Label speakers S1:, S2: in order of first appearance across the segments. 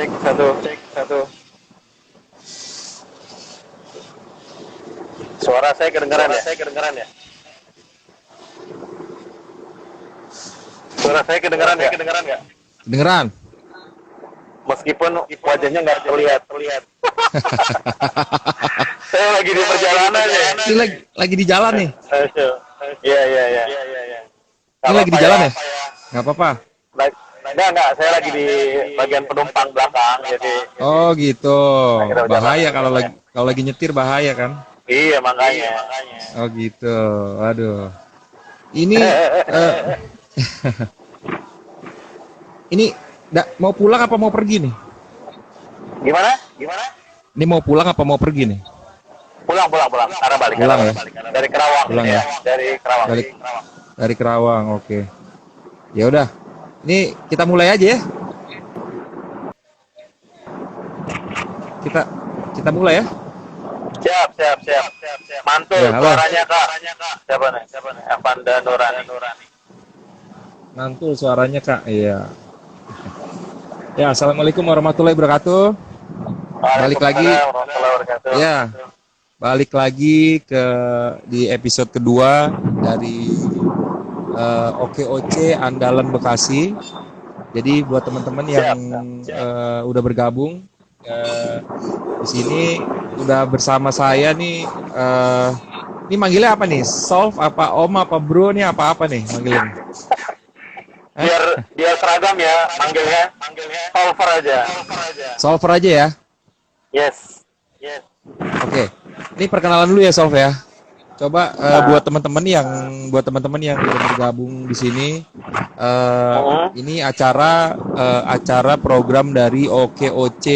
S1: cek satu, cek satu. Suara saya kedengaran ya? Suara saya kedengaran nggak?
S2: Kedengeran?
S1: Meskipun wajahnya nggak terlihat. Saya lagi di perjalanan ya.
S2: Ini lagi di jalan nih.
S1: Iya.
S2: Ini lagi di jalan ya? Nggak apa-apa.
S1: Enggak. Saya lagi di bagian penumpang belakang, jadi.
S2: Oh gitu. Bahaya kalau lagi nyetir bahaya kan?
S1: Iya, makanya.
S2: Oh gitu. Aduh. Ini ini mau pulang apa mau pergi nih?
S1: Gimana?
S2: Ini mau pulang apa mau pergi nih?
S1: Pulang. Karena balik.
S2: Pulang ya?
S1: Dari Kerawang.
S2: Pulang ya?
S1: Dari Kerawang.
S2: Dari Kerawang, oke. Ya udah. Ini kita mulai aja ya. Kita mulai ya.
S1: Siap. Mantul
S2: Ya, halo.
S1: suaranya, Kak. Siapa nih? Avanda Nurani.
S2: Mantul suaranya Kak. Iya. Ya, assalamualaikum warahmatullahi wabarakatuh. Balik lagi.
S1: Warahmatullahi wabarakatuh.
S2: Ya, balik lagi di episode kedua dari OKOC Andalan Bekasi. Jadi buat teman-teman yang udah bergabung di sini udah bersama saya nih. Ini manggilnya apa nih? Solve apa Om apa Bro nih apa nih manggilnya?
S1: Biar seragam ya, manggilnya Solver aja.
S2: Solver aja ya.
S1: Yes.
S2: Oke. Ini perkenalan dulu ya Solve ya. Coba buat teman-teman yang udah bergabung di sini, ini acara program dari OKOC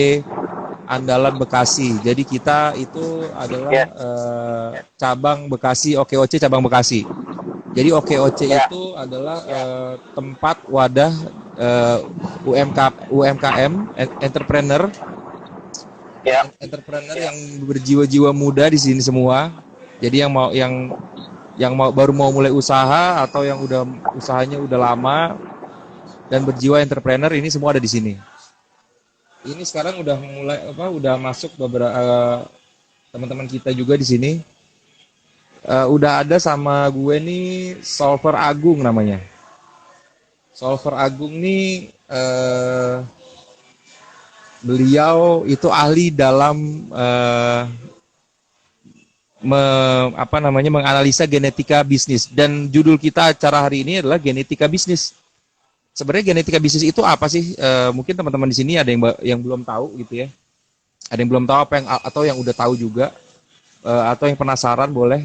S2: Andalan Bekasi. Jadi kita itu adalah cabang Bekasi, OKOC cabang Bekasi. Jadi OKOC itu adalah tempat wadah UMKM, entrepreneur yang berjiwa-jiwa muda di sini semua. Jadi yang baru mau mulai usaha atau yang usahanya udah lama dan berjiwa entrepreneur ini semua ada di sini. Ini sekarang udah masuk beberapa teman-teman kita juga di sini. Udah ada sama gue nih Solver Agung namanya. Solver Agung nih beliau itu ahli dalam menganalisa genetika bisnis, dan judul kita acara hari ini adalah genetika bisnis. Sebenarnya genetika bisnis itu apa sih? Mungkin teman-teman di sini ada yang belum tahu gitu ya. Ada yang belum tahu atau yang udah tahu juga, atau yang penasaran boleh.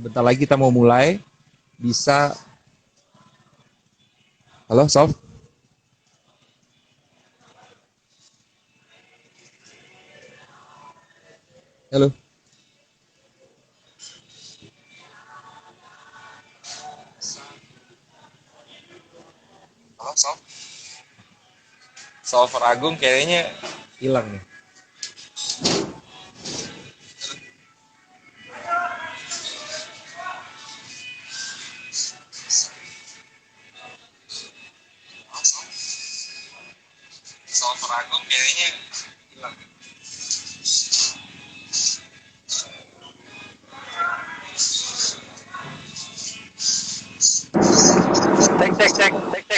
S2: Bentar lagi kita mau mulai. Bisa. Halo, Sof. Halo. Solver Agung kayaknya hilang nih. Solver Agung kayaknya hilang.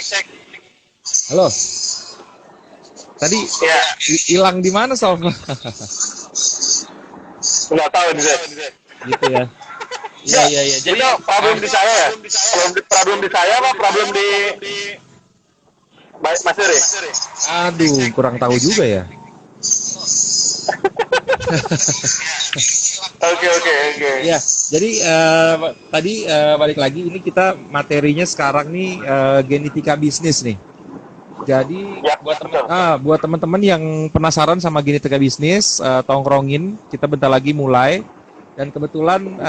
S1: Cek.
S2: Halo. Tadi hilang di mana Solver?
S1: Nggak tahu nih,
S2: Gitu ya. Iya.
S1: Jadi problem di saya ya? Problem di saya apa problem di Mas Iri?
S2: Aduh, kurang tahu juga ya.
S1: Oke.
S2: Ya, jadi tadi balik lagi, ini kita materinya sekarang nih genetika bisnis nih. Jadi buat teman-teman yang penasaran sama genetika bisnis, tongkrongin, kita bentar lagi mulai. Dan kebetulan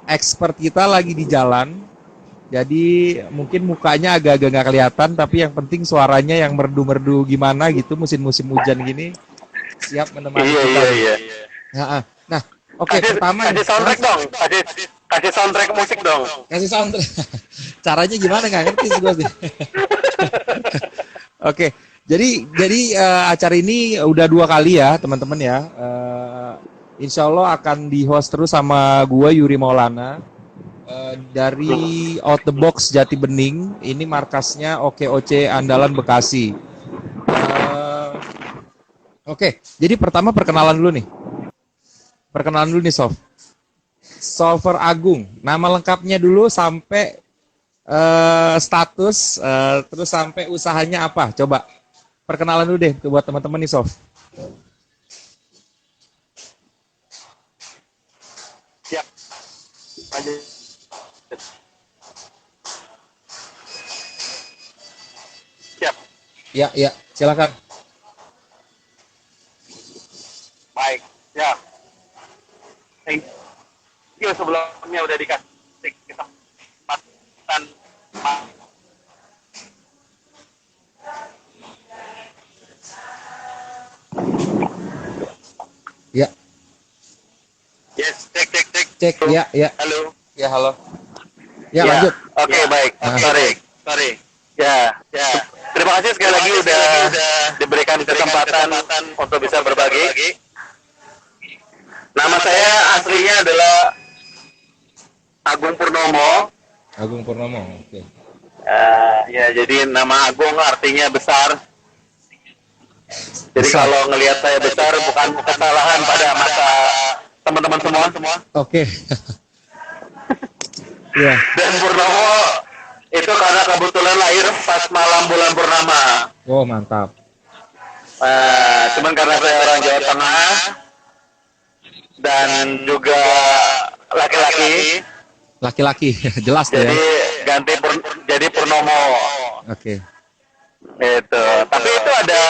S2: expert kita lagi di jalan. Jadi mungkin mukanya agak-agak nggak kelihatan, tapi yang penting suaranya yang merdu-merdu gimana gitu, musim-musim hujan gini siap menemani kita.
S1: Iya.
S2: Nah, oke, pertama
S1: kasih soundtrack dong. Kasih soundtrack musik dong.
S2: Kasih soundtrack. Caranya gimana nggak ngerti sih gue sih. Oke, Acara ini udah 2 kali ya teman-teman ya. Insya Allah akan di-host terus sama gua Yuri Maulana dari Out the Box Jati Bening. Ini markasnya OKOC Andalan Bekasi. Oke, jadi pertama perkenalan dulu nih. Sof. Solver Agung. Nama lengkapnya dulu sampai status, terus sampai usahanya apa? Coba perkenalan dulu deh buat teman-teman nih, Sof.
S1: Siap. Lanjut. Siap.
S2: Ya, silakan.
S1: Baik. Ya. Thank you sebelumnya udah dikasih kesempatan.
S2: Ya.
S1: Yes, cek.
S2: Cek, ya.
S1: Halo.
S2: Ya, halo. Ya, lanjut.
S1: Oke, baik. Sorry. Ya. Terima kasih sekali lagi udah diberikan kesempatan untuk bisa berbagi. Nama saya aslinya adalah Agung Purnomo.
S2: Oke.
S1: Ya, jadi nama Agung artinya besar. Jadi
S2: Besar.
S1: kalau ngelihat saya besar bukan kesalahan pada mata teman-teman semua.
S2: Oke. Ya.
S1: Dan Purnomo itu karena kebetulan lahir pas malam bulan purnama.
S2: Oh, mantap.
S1: Cuman karena saya orang Jawa Tengah dan juga laki-laki,
S2: Jelas tuh ya.
S1: jadi jadi Purnomo.
S2: Oke.
S1: Itu. Tapi itu ada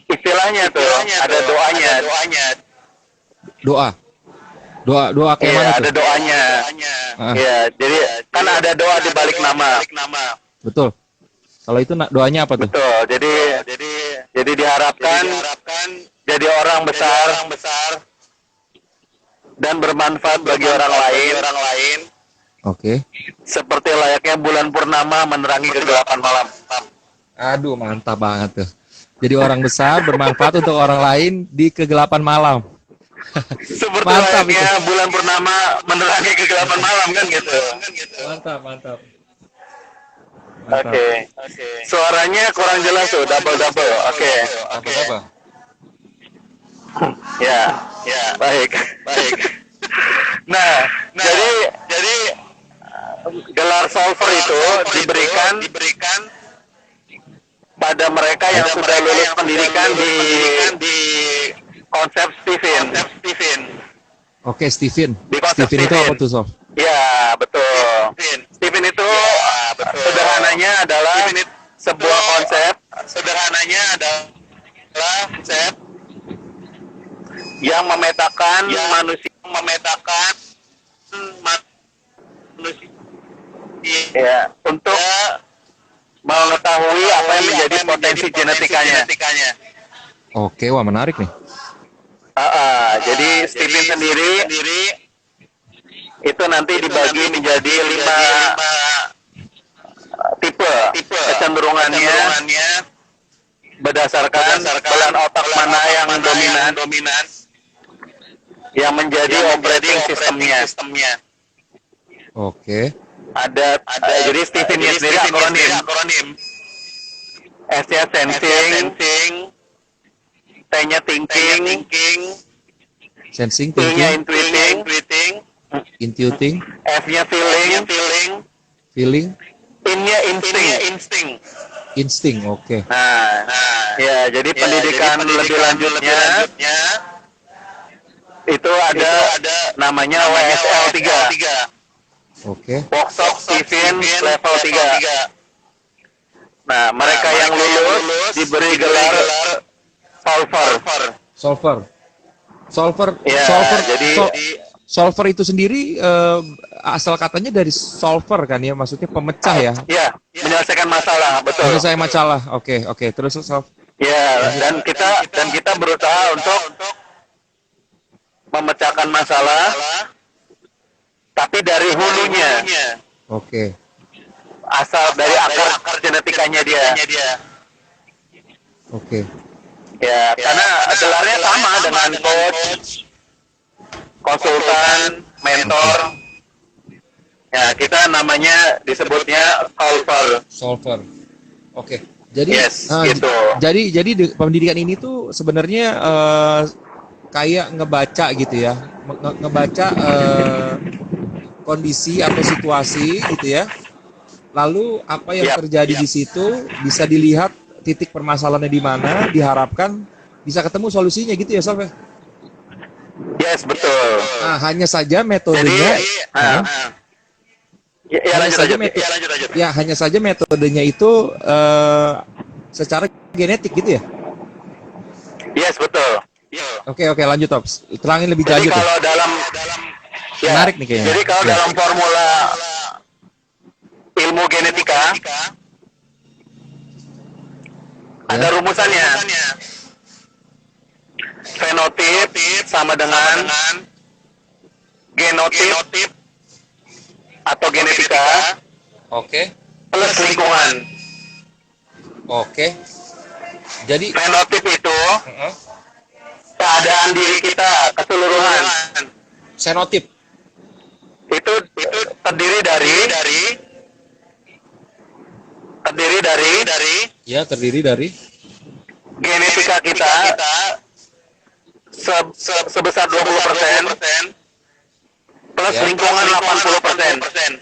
S1: istilahnya tuh, ada doanya.
S2: Doa kayak
S1: Iya,
S2: mana tuh?
S1: ada doanya. Iya, jadi kan ada doa di balik nama.
S2: Betul. Kalau itu doanya apa tuh?
S1: Betul. Jadi diharapkan jadi orang besar dan bermanfaat bagi orang lain.
S2: Oke.
S1: Seperti layaknya bulan purnama menerangi kegelapan malam.
S2: Aduh, mantap banget tuh. Jadi orang besar bermanfaat untuk orang lain di kegelapan malam.
S1: Seperti
S2: Mantap
S1: layaknya
S2: itu.
S1: bulan purnama menerangi kegelapan malam kan gitu.
S2: Mantap.
S1: Oke. Suaranya kurang jelas tuh, double. Oke.
S2: Apa?
S1: Ya. Baik. Nah, jadi gelar solver itu diberikan pada mereka yang sudah lulus pendidikan di konsep Stephen.
S2: Oke, Steven.
S1: Di konsep
S2: Steven itu
S1: Steven.
S2: apa tuh, Sof?
S1: Ya, betul. Stephen itu sederhananya adalah sebuah konsep yang memetakan manusia ya, untuk mengetahui apa yang menjadi potensi genetikanya.
S2: Oke, wah menarik nih.
S1: Jadi Stephen sendiri itu nanti dibagi menjadi 5 tipe kecenderungannya berdasarkan belahan otak mana yang dominan yang menjadi operating sistemnya.
S2: Oke.
S1: Ada jadi Stephen-nya sendiri akronim. S-nya sensing, T-nya thinking,
S2: Sensing,
S1: T-nya
S2: thinking, intuiting,
S1: F-nya feeling, I-nya insting.
S2: insting. Oke.
S1: Nah, ya jadi pendidikan lebih lanjutnya itu ada namanya WSL 3.
S2: Oke.
S1: Workshop Stephen level 3. Nah, mereka yang lulus diberi gelar solver. Ya,
S2: Solver itu sendiri asal katanya dari solver kan ya, maksudnya pemecah ya.
S1: ya, menyelesaikan masalah, betul.
S2: Menyelesaikan masalah. Oke. Terus
S1: Ya, dan kita berusaha untuk memecahkan masalah tapi dari hulunya.
S2: Oke.
S1: Asal dari akar genetikanya dia.
S2: Oke.
S1: Ya, karena gelarnya sama dengan coach, konsultan, mentor. Ya, kita namanya disebutnya solver.
S2: Solver. Oke. Jadi
S1: Yes, gitu.
S2: pendidikan ini tuh sebenarnya kayak ngebaca gitu ya. Ngebaca kondisi atau situasi gitu ya. Lalu apa yang terjadi di situ bisa dilihat titik permasalahannya di mana, diharapkan bisa ketemu solusinya gitu ya, Sof ya?
S1: Yes, betul.
S2: Nah, hanya saja metodenya hanya saja metodenya itu secara genetik gitu ya.
S1: Yes, betul.
S2: Oke, lanjut, Tops. Terangin lebih
S1: Jadi
S2: lanjut ya.
S1: kalau dalam
S2: Menarik nih kayaknya.
S1: Jadi kalau dalam formula ilmu genetika ada rumusannya. Fenotip sama dengan genotip atau genetika
S2: Oke.
S1: plus lingkungan.
S2: Oke. Jadi
S1: Fenotip itu keadaan diri kita keseluruhan.
S2: senotip.
S1: Itu terdiri dari
S2: Ya, terdiri dari
S1: genetika kita sebesar 20% plus lingkungan 80%.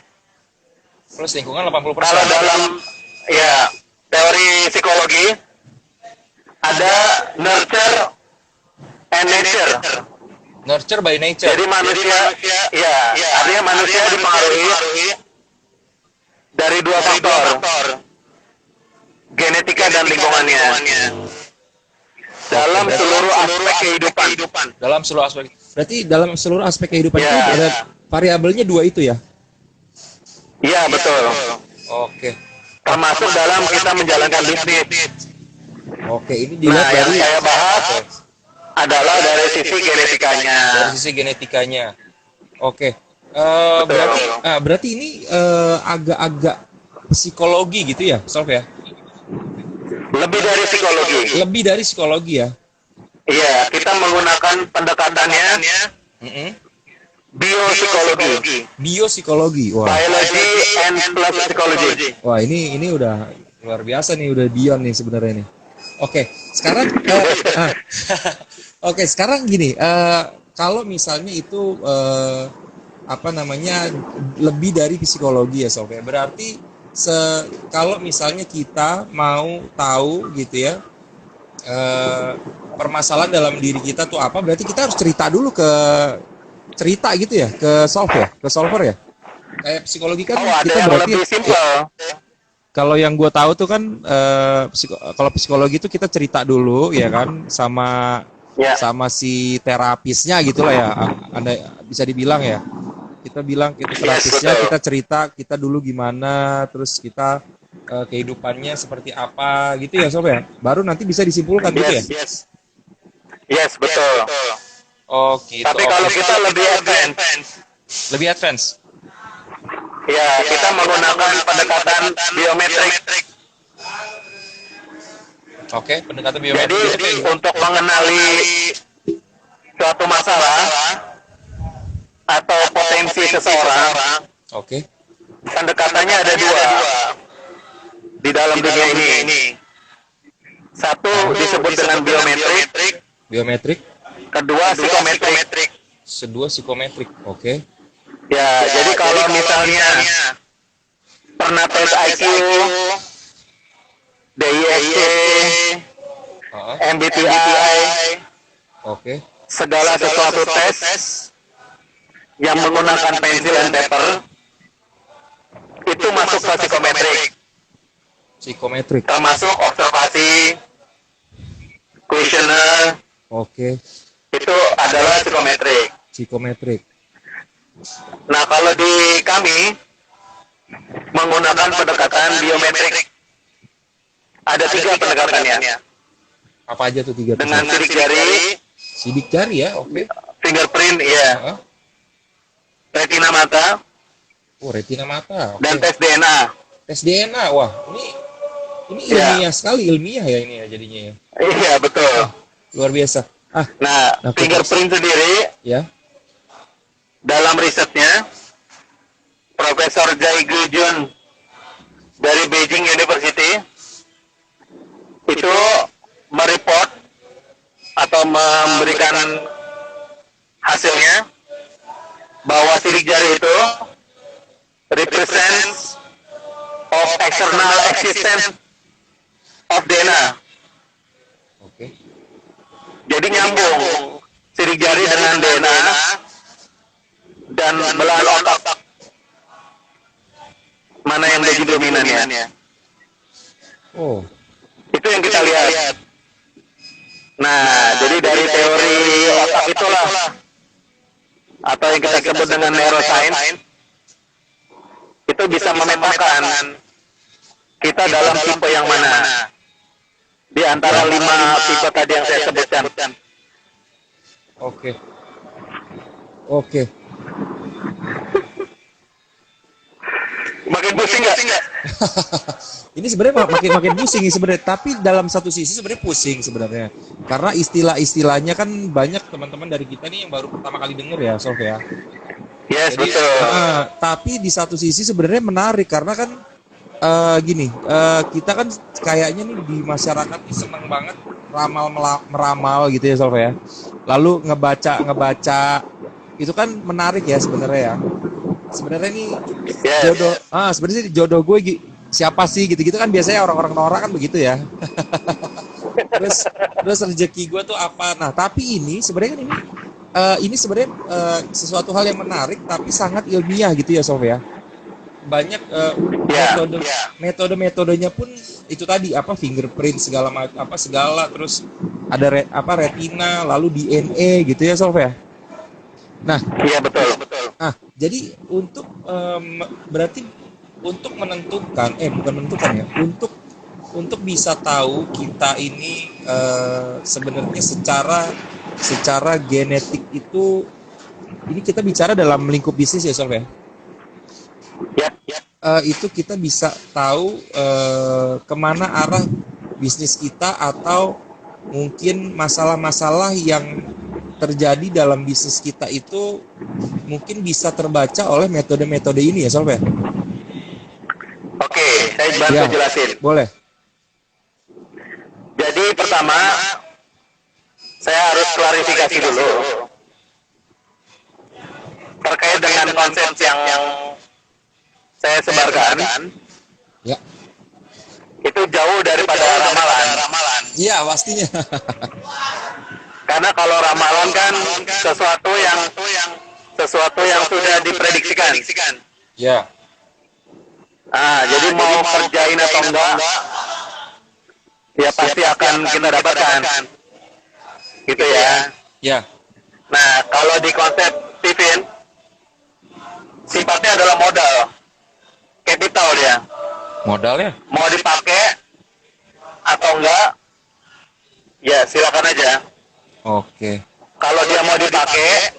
S2: plus lingkungan 80%.
S1: Kalau dalam teori psikologi ada nurture and nature.
S2: Nurture by nature.
S1: Jadi manusia artinya manusia dipengaruhi dari dua faktor, genetika dan lingkungannya. Dalam seluruh aspek kehidupan.
S2: Dalam seluruh aspek. Berarti dalam seluruh aspek kehidupan itu ada variabelnya dua itu ya?
S1: Iya, betul.
S2: Oke.
S1: Termasuk dalam kita menjalankan bisnis.
S2: Oke, ini dilihat
S1: Yang
S2: dari
S1: saya bahas adalah dari sisi genetikanya.
S2: dari sisi genetikanya. Oke.
S1: Betul.
S2: Berarti ini agak-agak psikologi gitu ya, Solf ya?
S1: Lebih dari psikologi.
S2: Lebih dari psikologi ya?
S1: Iya, kita menggunakan pendekatannya biopsikologi.
S2: Biopsikologi. Wah.
S1: Biology and plus psychology.
S2: Wah, ini udah luar biasa nih, udah beyond nih sebenarnya nih. Oke, sekarang Oke, sekarang gini, kalau misalnya itu lebih dari psikologi ya, Sof ya. Berarti kalau misalnya kita mau tahu gitu ya, permasalahan dalam diri kita tuh apa, berarti kita harus cerita dulu cerita gitu ya, ke solver ya. Kayak psikologi kan kita berarti
S1: lebih simple.
S2: Kalau yang gue tahu tuh kan kalau psikologi itu kita cerita dulu ya kan sama si terapisnya gitulah ya. Anda bisa dibilang ya. Kita bilang kita terapisnya, kita cerita kita dulu gimana, terus kita kehidupannya seperti apa gitu ya, Sob ya. Baru nanti bisa disimpulkan gitu ya.
S1: Yes, betul.
S2: Oh, gitu.
S1: Tapi kalau kita lebih
S2: advance.
S1: Ya, kita menggunakan pendekatan biometrik.
S2: Oke, pendekatan biometrik.
S1: Jadi untuk mengenali suatu masalah atau potensi seseorang, pendekatannya ada dua di dalam dunia ini. Satu disebut dengan biometrik. Kedua
S2: psikometrik. Oke.
S1: Ya, jadi kalau misalnya pernah tes IQ, DISC, MBTI, segala sesuatu tes yang menggunakan pensil dan paper itu masuk ke psikometrik. Termasuk observasi, kuesioner. Itu adalah psikometrik. Nah, kalau di kami menggunakan pendekatan biometrik. Ada 3 pendekatannya.
S2: Apa aja tuh 3?
S1: Dengan sidik jari
S2: ya,
S1: fingerprint, iya. Retina mata.
S2: Retina mata.
S1: Dan tes DNA.
S2: Tes DNA, wah, ini Ini
S1: Ya.
S2: ilmiah sekali, ilmiah ya ini ya jadinya ya.
S1: Iya, betul.
S2: Luar biasa.
S1: Nah,
S2: Nah,
S1: fingerprint sendiri
S2: ya.
S1: dalam risetnya, Profesor Jai Jun dari Beijing University itu mereport atau memberikan hasilnya bahwa sidik jari itu represents of external existence of DNA.
S2: Oke.
S1: Jadi nyambung sidik jari dengan DNA dan belahan otak mana yang jadi dominannya.
S2: Oh,
S1: Itu yang kita lihat. Nah, jadi dari teori otak itulah atau yang kita sebut dengan neuroscience itu bisa memetakan kita dalam tipe yang mana di antara 5 tipe tadi yang saya sebutkan.
S2: oke. Oke.
S1: Makin pusing nggak?
S2: Ini sebenarnya makin pusing nih sebenarnya, tapi dalam satu sisi sebenarnya pusing sebenarnya. Karena istilah-istilahnya kan banyak teman-teman dari kita nih yang baru pertama kali denger ya, Sof ya.
S1: Yes,
S2: Jadi,
S1: betul.
S2: tapi di satu sisi sebenarnya menarik karena kan gini, kita kan kayaknya nih di masyarakat nih seneng banget meramal gitu ya, Sof ya. Lalu ngebaca itu kan menarik ya sebenarnya ya. Sebenarnya nih
S1: Yes.
S2: sebenarnya sih jodoh gue siapa sih gitu-gitu kan biasanya orang-orang Nora kan begitu ya. terus rezeki gue tuh apa? Nah, tapi ini sebenarnya kan ini sebenarnya sesuatu hal yang menarik tapi sangat ilmiah gitu ya, Sof ya. Banyak metode-metodenya pun itu tadi apa fingerprint segala terus ada retina lalu DNA gitu ya, Sof ya. Nah,
S1: Iya, betul.
S2: jadi untuk berarti untuk menentukan bukan menentukan ya, untuk bisa tahu kita ini sebenarnya secara genetik itu ini kita bicara dalam lingkup bisnis ya, Sof ya. Itu kita bisa tahu kemana arah bisnis kita atau mungkin masalah-masalah yang terjadi dalam bisnis kita itu mungkin bisa terbaca oleh metode-metode ini ya, Sof ya.
S1: Oke, saya bantu
S2: Ya,
S1: jelasin.
S2: boleh.
S1: Jadi pertama, saya harus klarifikasi dulu terkait dengan konsep yang saya sebarkan.
S2: Ya.
S1: Itu jauh daripada ramalan.
S2: Iya, pastinya.
S1: Karena kalau ramalan kan sesuatu yang sudah diprediksikan.
S2: Ya.
S1: Jadi mau kerjain atau enggak, ya pasti akan kita dapatkan. Gitu ya.
S2: Ya.
S1: Nah, kalau di konsep Stephen, sifatnya adalah modal. Capital dia.
S2: Modalnya?
S1: Mau dipakai atau enggak, ya silakan aja.
S2: Oke.
S1: Kalau dia mau dipakai,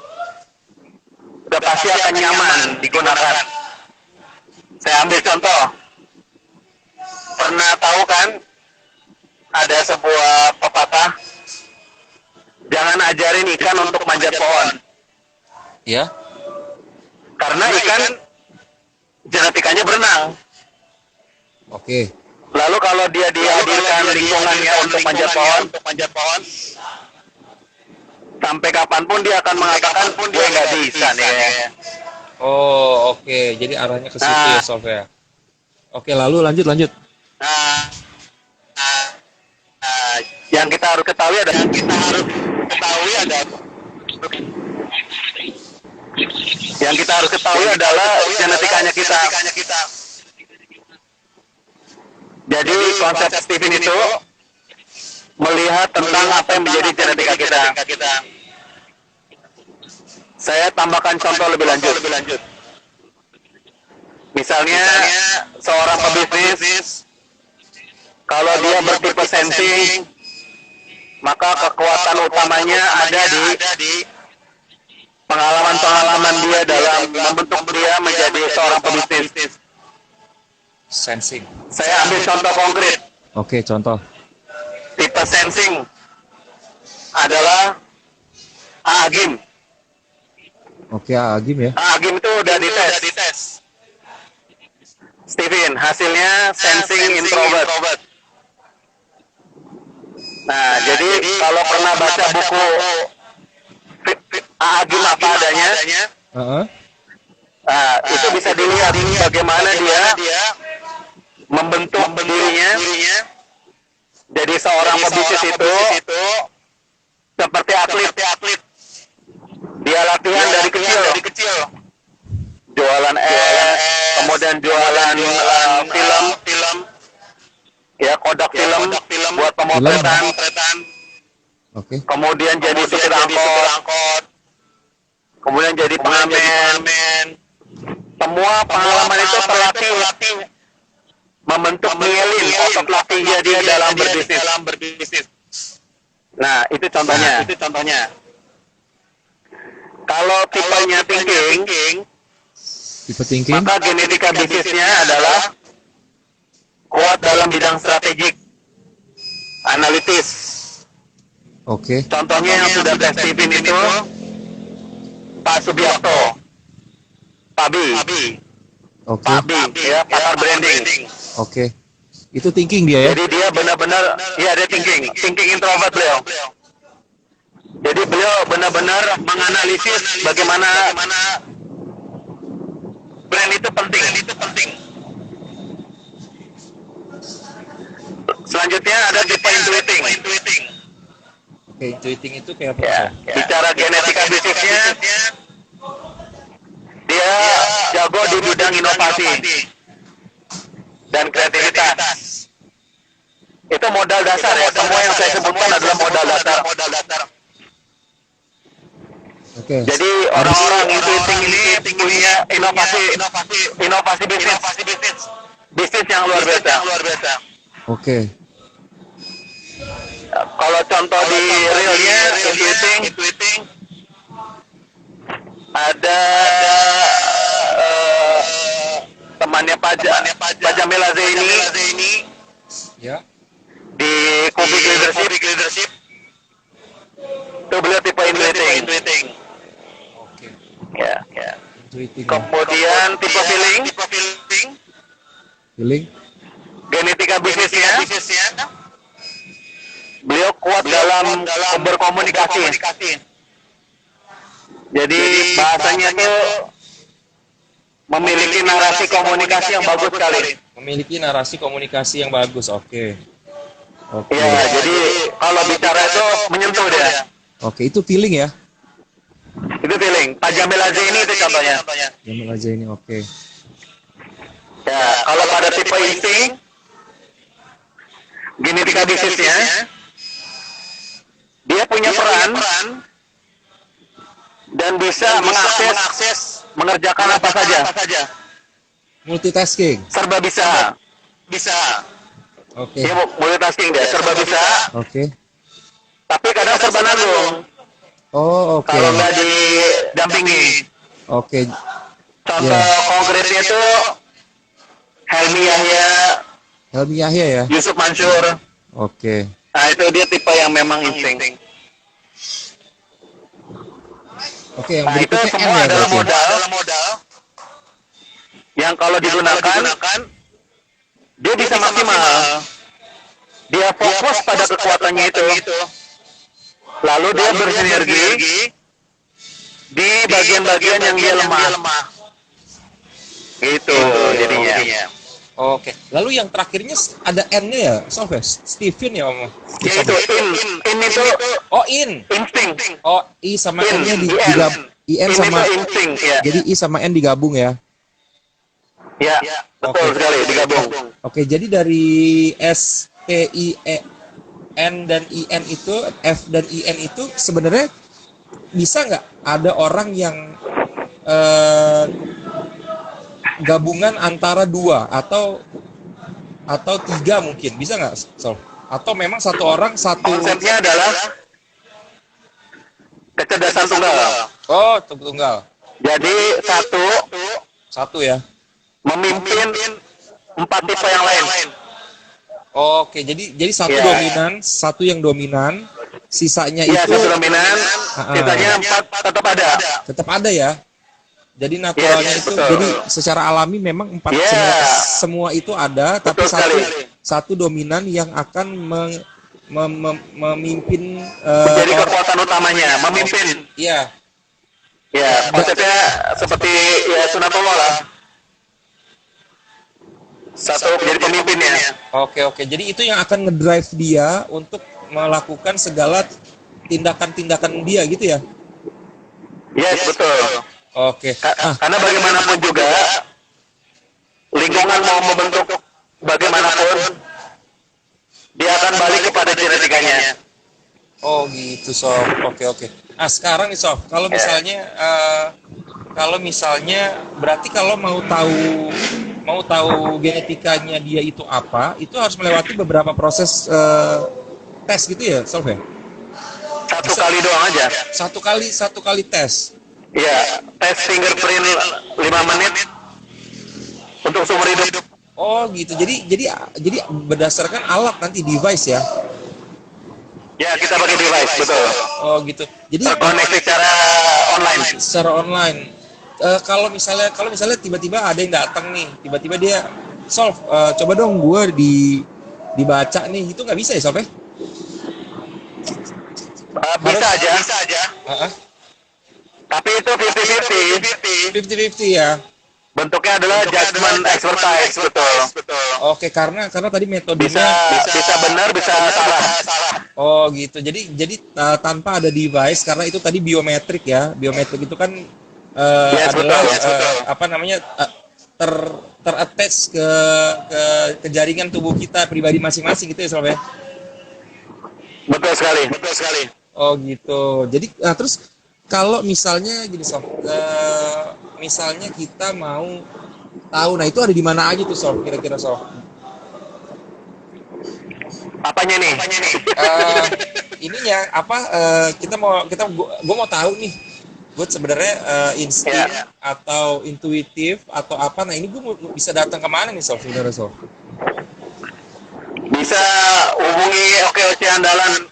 S1: udah pasti akan nyaman digunakan. Saya ambil contoh. Pernah tahu kan, ada sebuah pepatah, jangan ajarin ikan untuk manjat pohon.
S2: Ya.
S1: Karena ikan genetikanya berenang.
S2: Oke.
S1: Lalu kalau dia dihadirkan lingkungannya untuk manjat pohon, sampai kapanpun dia akan mengatakan, gue nggak bisa nih kayaknya.
S2: Oh, oke. Jadi arahnya ke situ ya, Sof ya. Oke, lalu lanjut.
S1: Yang kita harus ketahui adalah genetikanya kita. Jadi konsep Stephen itu melihat tentang apa yang menjadi genetika kita. Saya tambahkan contoh lebih lanjut. Misalnya seorang pebisnis, kalau dia bertipe sensing, maka kekuatan utamanya ada di pengalaman dia dalam membentuk dia menjadi seorang pebisnis.
S2: Sensing.
S1: Saya ambil contoh konkret.
S2: Oke, contoh.
S1: Tipe sensing adalah Agim.
S2: Oke, Agim ya.
S1: Agim itu udah dites. Steven, hasilnya sensing introvert. Nah, jadi kalau pernah baca buku Agim apa adanya,
S2: Heeh.
S1: itu bisa dilihat bagaimana dia membentuk dirinya jadi seorang pebisnis itu seperti atlet. Dia latihan dari kecil. Jualan es, kemudian jualan film, ya Kodak film buat pemotretan.
S2: Oke.
S1: Kemudian jadi supir angkot, kemudian jadi pengamen. Semua pengalaman itu terlatih membentuk myelin, otot latihnya dia dalam berbisnis. Nah, itu contohnya. Kalau tipenya thinking, maka genetika bisnisnya adalah kuat dalam bidang strategik, analitis.
S2: Oke.
S1: Contohnya yang sudah tes Steven itu Pak Subiakto, Pabi,
S2: Oke.
S1: ya pakar branding.
S2: Oke. Itu thinking dia ya.
S1: Jadi dia benar-benar, ya dia thinking introvert beliau. Jadi beliau benar-benar menganalisis bagaimana brand itu penting. Selanjutnya ada tipe intuiting.
S2: Oke, intuiting itu kayak apa?
S1: Ya, bicara genetika bisnisnya, dia jago di bidang inovasi dan kreativitas. Itu modal dasar ya. Semua yang saya sebutkan adalah modal dasar.
S2: Oke.
S1: Jadi orang-orang intuiting ini punya inovasi bisnis yang luar biasa.
S2: Oke.
S1: Kalau contoh di realnya intuiting ada temannya Pak Jamil Zaini
S2: Ya.
S1: di Kubik Leadership. Itu beliau tipe intuiting.
S2: Oke.
S1: Ya.
S2: Intuiting.
S1: Kemudian tipe feeling,
S2: Feeling.
S1: genetika bisnisnya. Beliau kuat dalam berkomunikasi. Jadi bahasanya tuh memiliki narasi komunikasi yang bagus sekali.
S2: Memiliki narasi komunikasi yang bagus. Oke. Oke.
S1: Ya, jadi kalau bicara itu menyentuh dia.
S2: Oke, itu feeling ya.
S1: Itu feeling. Pak Jamil Zaini itu contohnya.
S2: Jamil aja ini. Oke.
S1: Ya, kalau pada tipe insting, genetika bisnisnya, dia punya peran dan bisa mengakses, mengerjakan apa saja.
S2: Multitasking.
S1: Serba bisa.
S2: Oke.
S1: Dia multitasking dia, serba bisa,
S2: Oke.
S1: tapi kadang serba nanggung.
S2: Oh, oke.
S1: Kalau nggak didampingi.
S2: Oke.
S1: Contoh konkretnya itu Helmi
S2: Yahya ya.
S1: Yusuf Mansur.
S2: Oke.
S1: Nah, itu dia tipe yang memang insting.
S2: Oke, yang
S1: Nah, itu
S2: berikutnya
S1: semua
S2: N ya
S1: adalah
S2: berarti.
S1: modal yang kalau digunakan dia bisa maksimal. Dia fokus pada kekuatannya itu. Lalu dia bersinergi di bagian-bagian yang dia lemah. Gitu jadinya.
S2: Oke. Lalu yang terakhirnya ada N-nya ya, Sof ya? Steven ya, Om?
S1: Ya itu in itu
S2: Oh, in.
S1: insting.
S2: Oh, I sama
S1: In,
S2: N-nya
S1: IN.
S2: digabung. IN
S1: In
S2: sama
S1: itu insting, ya.
S2: Jadi I sama N digabung ya.
S1: Ya, betul
S2: Oke.
S1: sekali digabung.
S2: Oke, jadi dari S, T, I, E, N dan IN itu, F dan IN itu sebenarnya bisa nggak ada orang yang gabungan antara dua atau tiga mungkin, bisa nggak, Sol? Atau memang satu orang satu?
S1: Konsepnya adalah kecerdasan tunggal.
S2: Oh, tunggal.
S1: Jadi
S2: Satu ya.
S1: memimpin 4 tipe yang lain.
S2: Oke, jadi satu
S1: Ya.
S2: dominan, satu yang dominan, sisanya
S1: Iya,
S2: itu
S1: satu dominan,
S2: Ah,
S1: sisanya 4 tetap ada.
S2: tetap ada ya. Jadi naturalnya
S1: Yes,
S2: itu,
S1: betul.
S2: jadi secara alami memang empat
S1: Ya,
S2: semua itu ada, tapi
S1: betul sekali.
S2: satu dominan yang akan memimpin
S1: Menjadi kekuatan utamanya, memimpin.
S2: Iya,
S1: Ya, konsepnya seperti ya sunatullah lah. Satu menjadi pemimpinnya.
S2: oke. Jadi itu yang akan ngedrive dia untuk melakukan segala tindakan-tindakan dia gitu ya.
S1: Yes, betul.
S2: Oke.
S1: Karena bagaimanapun juga lingkungan mau membentuk bagaimanapun dia akan balik kepada genetikanya.
S2: Oh gitu Sof. Oke. Nah sekarang nih Sof, kalau misalnya berarti kalau mau tahu genetikanya dia itu apa, itu harus melewati beberapa proses tes gitu ya Sof ya?
S1: Satu kali doang aja.
S2: Satu kali tes.
S1: Iya, tes fingerprint 5 menit untuk seumur hidup.
S2: Oh gitu. Jadi berdasarkan alat nanti device ya.
S1: Ya, kita pakai device, betul.
S2: Oh gitu. Jadi
S1: Terkoneksi secara online.
S2: secara online. Kalau misalnya tiba-tiba ada yang datang nih, tiba-tiba dia Solve, coba dong gue dibaca nih, itu nggak bisa ya Solve?
S1: Bisa aja.
S2: Uh-uh.
S1: Tapi itu 50-50.
S2: 50-50 ya.
S1: Bentuknya adalah judgment expertise, betul.
S2: Oke, karena tadi metodenya
S1: Bisa benar, bisa salah.
S2: oh gitu. Jadi tanpa ada device karena itu tadi biometrik ya. Biometrik itu kan
S1: Yes,
S2: adalah
S1: betul.
S2: apa namanya ter-attach ke jaringan tubuh kita pribadi masing-masing gitu ya Sob ya.
S1: Betul sekali.
S2: Oh gitu. Jadi terus kalau misalnya gini Sob, misalnya kita mau tahu, nah itu ada di mana aja tuh Sob kira-kira Sob?
S1: Apanya nih?
S2: Ininya apa? Gue mau tahu nih. Gue sebenarnya insting
S1: Ya.
S2: atau intuitif atau apa? Nah ini gue bisa datang kemana nih Sob sebenarnya Sob?
S1: Bisa hubungi OKOC Andalan.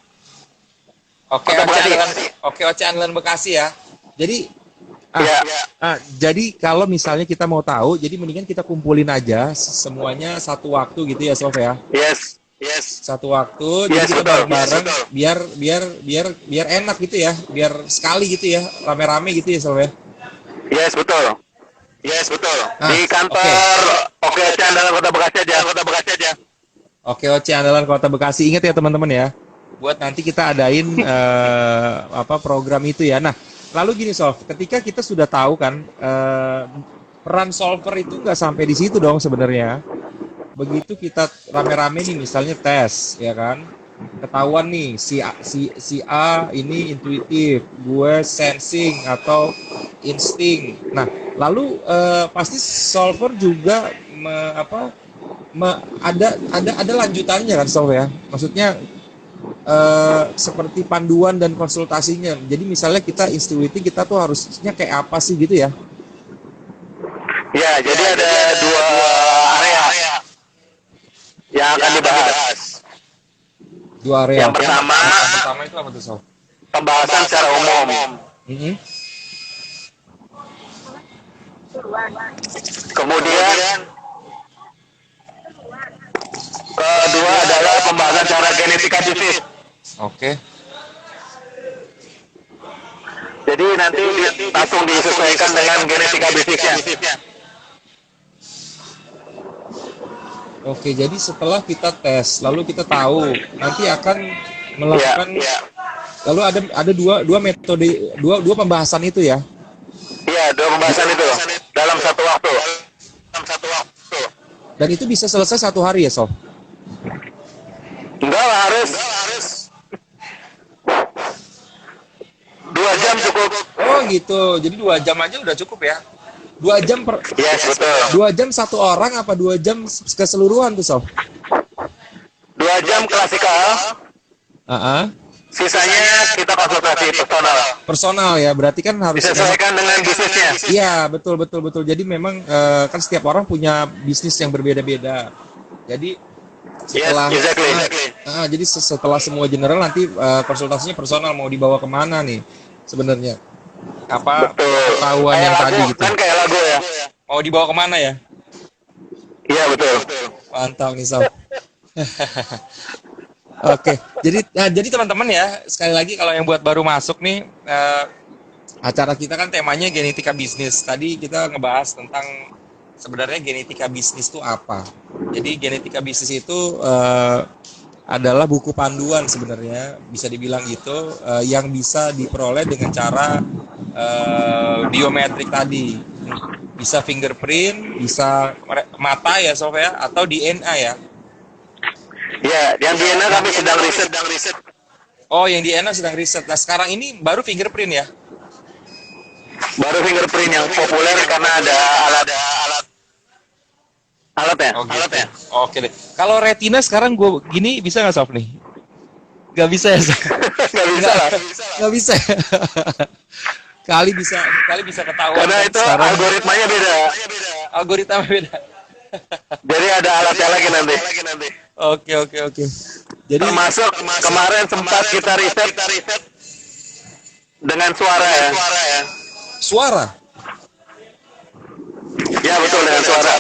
S2: Oke,
S1: Kota Bekasi.
S2: Oce Andalan Bekasi ya. Jadi
S1: Ya.
S2: jadi kalau misalnya kita mau tahu, jadi mendingan kita kumpulin aja semuanya satu waktu gitu ya Sof ya.
S1: Yes.
S2: Satu waktu,
S1: Yes,
S2: jadi kita
S1: betul.
S2: bareng-bareng
S1: Yes, betul.
S2: biar enak gitu ya, biar sekali gitu ya, rame-rame gitu ya Sof ya.
S1: Yes, betul. Di kantor OKOC Andalan Kota Bekasi aja.
S2: Oke, Oce Andalan Kota Bekasi. Ingat ya teman-teman ya. Buat nanti kita adain program itu ya. Nah, lalu gini Sof, ketika kita sudah tahu kan peran solver itu nggak sampai di situ dong sebenarnya. Begitu kita rame-rame nih misalnya tes, ya kan? Ketahuan nih si A ini intuitif, gue sensing atau insting. Nah, lalu pasti solver juga ada lanjutannya kan Sof ya. Maksudnya seperti panduan dan konsultasinya. Jadi misalnya kita intuitif, kita tuh harusnya kayak apa sih gitu ya?
S1: Ya, jadi ada dua area yang akan dibahas.
S2: Dua area.
S1: Yang pertama
S2: itu apa tuh Sof?
S1: pembahasan secara umum.
S2: Mm-hmm.
S1: Kemudian kedua adalah pembahasan cara genetika bisnis.
S2: Oke.
S1: Jadi nanti langsung disesuaikan dengan genetika bisnisnya.
S2: Oke, jadi setelah kita tes, lalu kita tahu nanti akan melakukan, lalu ada dua metode, dua pembahasan itu ya.
S1: Iya, dua pembahasan itu dalam satu waktu.
S2: Dan itu bisa selesai satu hari ya Sof?
S1: Enggak lah, harus 2 jam cukup.
S2: Oh gitu, jadi 2 jam aja udah cukup ya? 2 jam
S1: Yes, betul.
S2: 2 jam satu orang apa 2 jam keseluruhan tuh Sof?
S1: 2 jam klasikal, sisanya kita konsultasi
S2: Personal ya, berarti kan harus
S1: disesuaikan dengan bisnisnya.
S2: Iya, betul. Jadi memang kan setiap orang punya bisnis yang berbeda-beda. Jadi Setelah
S1: Yes, exactly.
S2: jadi setelah semua general nanti konsultasinya personal mau dibawa kemana nih sebenarnya apa
S1: Betul.
S2: pengetahuan
S1: Kayak
S2: yang
S1: lagu,
S2: tadi gitu
S1: kan kayak lagu ya.
S2: mau dibawa kemana ya.
S1: Iya betul.
S2: Mantap nih Sob. Oke, jadi teman-teman ya sekali lagi kalau yang buat baru masuk nih acara kita kan temanya genetika bisnis. Tadi kita ngebahas tentang sebenarnya genetika bisnis itu apa. Jadi genetika bisnis itu adalah buku panduan sebenarnya bisa dibilang gitu yang bisa diperoleh dengan cara biometrik tadi. Bisa fingerprint, bisa mata ya Sof ya, atau DNA ya.
S1: Ya, yang di DNA kami sedang riset.
S2: Oh, yang di DNA sedang riset. Nah, sekarang ini baru fingerprint ya?
S1: Baru fingerprint yang populer karena ada alat ya.
S2: Oh, gitu. Oke deh. Kalau retina sekarang gue gini bisa nggak Sof nih? Nggak bisa ya Sof?
S1: Nggak bisa lah.
S2: Nggak bisa. kali bisa ketahuan.
S1: Karena itu
S2: sekarang
S1: algoritmanya beda.
S2: Algoritma beda.
S1: Jadi ada alatnya lagi nanti.
S2: Oke. Jadi
S1: Termasuk kemarin sempat kita riset dengan suara ya.
S2: suara.
S1: Ya betul dengan suara.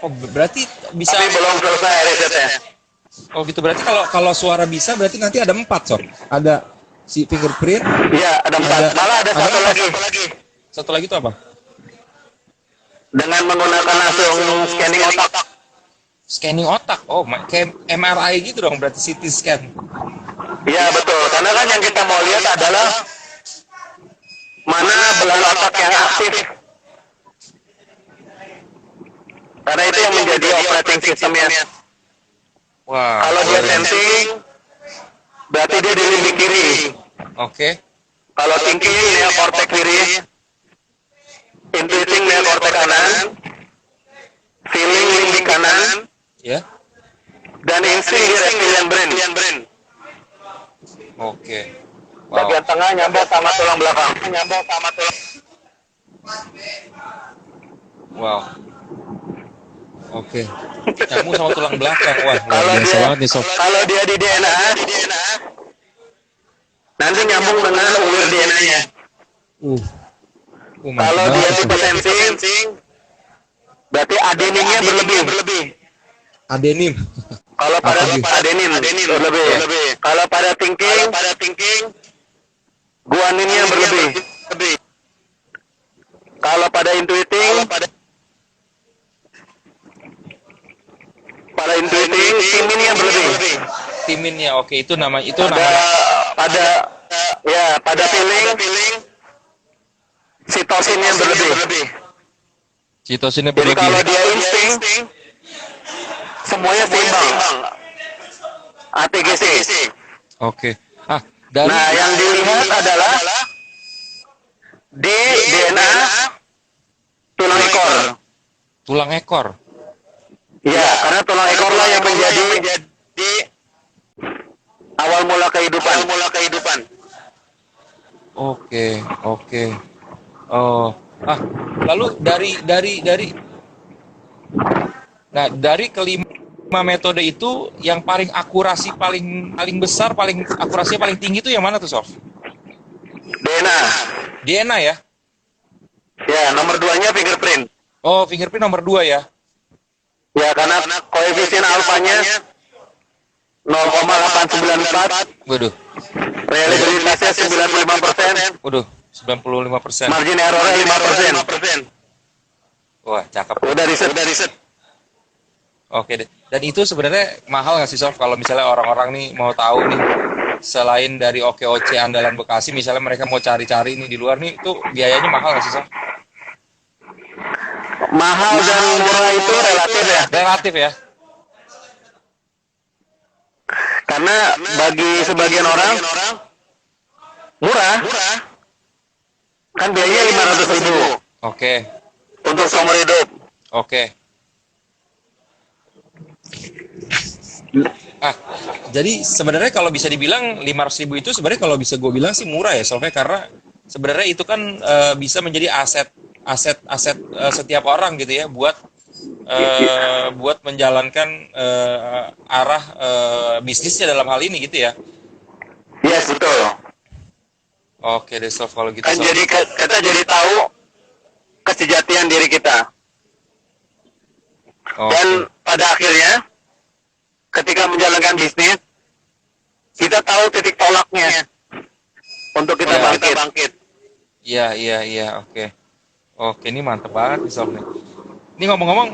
S2: Oh, berarti bisa.
S1: Tapi belum selesai risetnya.
S2: Oh gitu, berarti kalau suara bisa berarti nanti ada 4 Sob. Ada si fingerprint.
S1: Iya ada 4. Malah ada satu lagi.
S2: Satu lagi itu apa?
S1: Dengan menggunakan langsung scanning otak.
S2: Scanning otak. Oh, kayak MRI gitu dong berarti CT scan.
S1: Iya betul. Karena kan yang kita mau lihat adalah mana belang otak yang aktif. Karena itu yang menjadi operating systemnya.
S2: Wah.
S1: Kalau dia sensing, berarti dia di limbik kiri.
S2: Oke.
S1: Kalau thinking neokortek kiri, intuiting neokortek kanan, feeling limbik kanan,
S2: Ya.
S1: dan insting di reptilian brain.
S2: Oke. Wow.
S1: Bagian tengah nyambung sama tulang belakang.
S2: Wow. Oke. Nyambung sama tulang belakang. Wah, luar
S1: Kalau
S2: biasa
S1: dia,
S2: banget nih Sof.
S1: kalau dia di DNA, nanti nyambung dengan ulir DNA-nya.
S2: Mantap
S1: Kalau dia
S2: banget
S1: tipe
S2: tuh.
S1: sensing, berarti adeninnya berlebih.
S2: Adenin.
S1: Kalau pada
S2: Apa gitu?
S1: adenin berlebih. Kalau pada thinking, guaninnya berlebih. Kalau pada intuiting, timinnya berlebih.
S2: Timinnya. Oke, itu nama
S1: Pada feeling, sitosinnya berlebih.
S2: sitosinnya
S1: Jadi
S2: berlebih.
S1: kalau dia insting, semuanya seimbang. ATGC.
S2: Oke. Dari
S1: Nah, yang dilihat adalah di DNA tulang ekor.
S2: tulang ekor.
S1: Ya, karena tulang ekor lah yang menjadi awal mula kehidupan.
S2: Oke. Oh. Lalu dari kelima metode itu yang paling paling besar, akurasinya paling tinggi itu yang mana tuh, Sof?
S1: DNA.
S2: DNA ya?
S1: Ya, nomor 2-nya fingerprint.
S2: Oh, fingerprint nomor 2 ya?
S1: Ya, karena koefisien alfanya 0,894,
S2: Waduh,
S1: reliabilitasnya 95%,
S2: 95%.
S1: margin errornya 5%.
S2: Wah, cakep.
S1: Udah riset.
S2: Oke deh. Dan itu sebenarnya mahal nggak sih, Sof? Kalau misalnya orang-orang nih mau tahu nih, selain dari OKOC andalan Bekasi, misalnya mereka mau cari-cari nih di luar nih, itu biayanya mahal nggak sih, Sof?
S1: Mahal dan murah itu relatif ya.
S2: Relatif ya?
S1: Karena bagi sebagian orang murah. Kan biayanya 500.000
S2: Oke.
S1: untuk seumur hidup.
S2: Oke. Jadi sebenarnya kalau bisa dibilang 500.000 itu sebenarnya kalau bisa gue bilang sih murah ya, soalnya karena sebenarnya itu kan bisa menjadi aset setiap orang gitu ya buat buat menjalankan arah bisnisnya dalam hal ini gitu ya.
S1: Yes, betul.
S2: Oke deh Sof, kalau gitu
S1: Kan
S2: Sof.
S1: jadi kita jadi tahu kesejatian diri kita. Dan
S2: Oke.
S1: pada akhirnya ketika menjalankan bisnis, kita tahu titik tolaknya untuk kita bangkit.
S2: Iya, oke. Oke, ini mantep banget nih Sof nih. Ini ngomong-ngomong,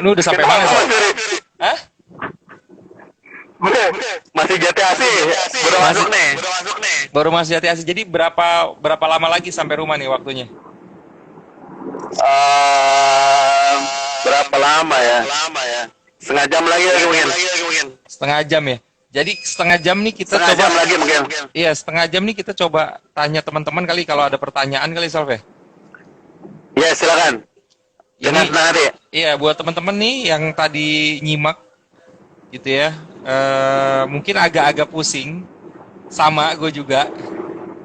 S2: lu udah sampai mana Sof? Hah?
S1: Masih JTAC, baru masuk nih.
S2: Baru masih hati-hati. Jadi berapa lama lagi sampai rumah nih waktunya?
S1: Berapa lama ya? Setengah jam lagi mungkin.
S2: Setengah jam ya. Jadi setengah jam nih kita
S1: Setengah
S2: coba.
S1: jam lagi mungkin.
S2: Iya, setengah jam nih kita coba tanya teman-teman kali kalau ada pertanyaan kali Sof ya.
S1: Ya, silakan. Dengan
S2: Ini
S1: senang hati.
S2: iya buat teman-teman nih yang tadi nyimak gitu ya. Mungkin agak-agak pusing. Sama gue juga.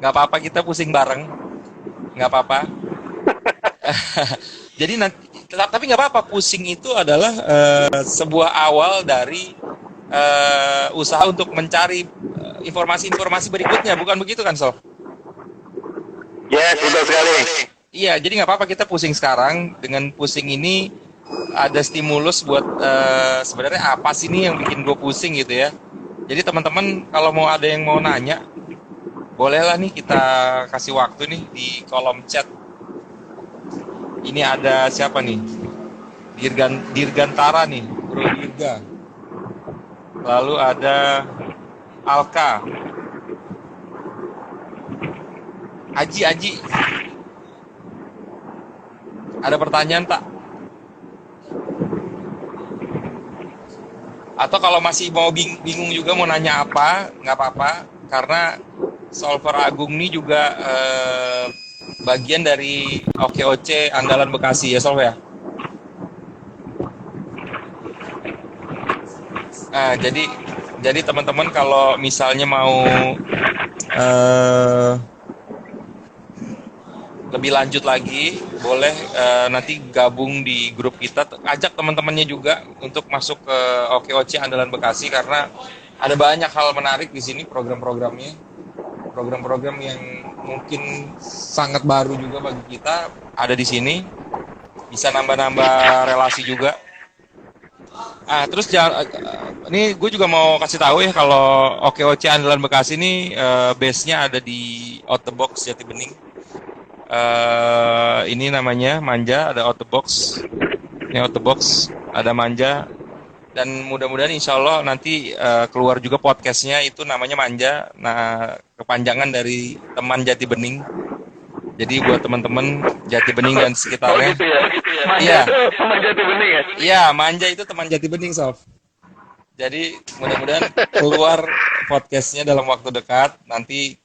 S2: Nggak apa-apa kita pusing bareng. Nggak apa-apa. Jadi nanti, tapi nggak apa-apa. Pusing itu adalah sebuah awal dari usaha untuk mencari informasi-informasi berikutnya, bukan begitu kan, Sof?
S1: Yes, betul sekali.
S2: Iya, jadi nggak apa-apa kita pusing sekarang. Dengan pusing ini ada stimulus buat sebenarnya apa sih nih yang bikin gue pusing gitu ya. Jadi teman-teman kalau mau ada yang mau nanya, bolehlah nih kita kasih waktu nih di kolom chat. Ini ada siapa nih? Dirgantara nih, Bro Dirga. Lalu ada Alka. Aji. Ada pertanyaan tak? Atau kalau masih mau bingung juga mau nanya apa, nggak apa-apa. Karena Solver Agung ini juga bagian dari OKOC Andalan Bekasi ya Solver ya? Nah, jadi teman-teman kalau misalnya mau lebih lanjut lagi, boleh nanti gabung di grup kita, ajak teman-temannya juga untuk masuk ke OKOC Andalan Bekasi karena ada banyak hal menarik di sini program-programnya, program-program yang mungkin sangat baru juga bagi kita ada di sini, bisa nambah-nambah relasi juga. Terus ini gue juga mau kasih tahu ya kalau OKOC Andalan Bekasi ini base-nya ada di Out the Box Jati Bening. Ini namanya Manja, ada Out the Box. Ini Out the Box, ada Manja. Dan mudah-mudahan insya Allah nanti keluar juga podcastnya itu namanya Manja. Nah, kepanjangan dari teman Jati Bening. Jadi buat teman-teman Jati Bening dan sekitarnya.
S1: Gitu ya.
S2: Iya.
S1: Teman Jati Bening ya.
S2: Iya, Manja itu teman Jati Bening, Sof. Jadi mudah-mudahan keluar podcastnya dalam waktu dekat. Nanti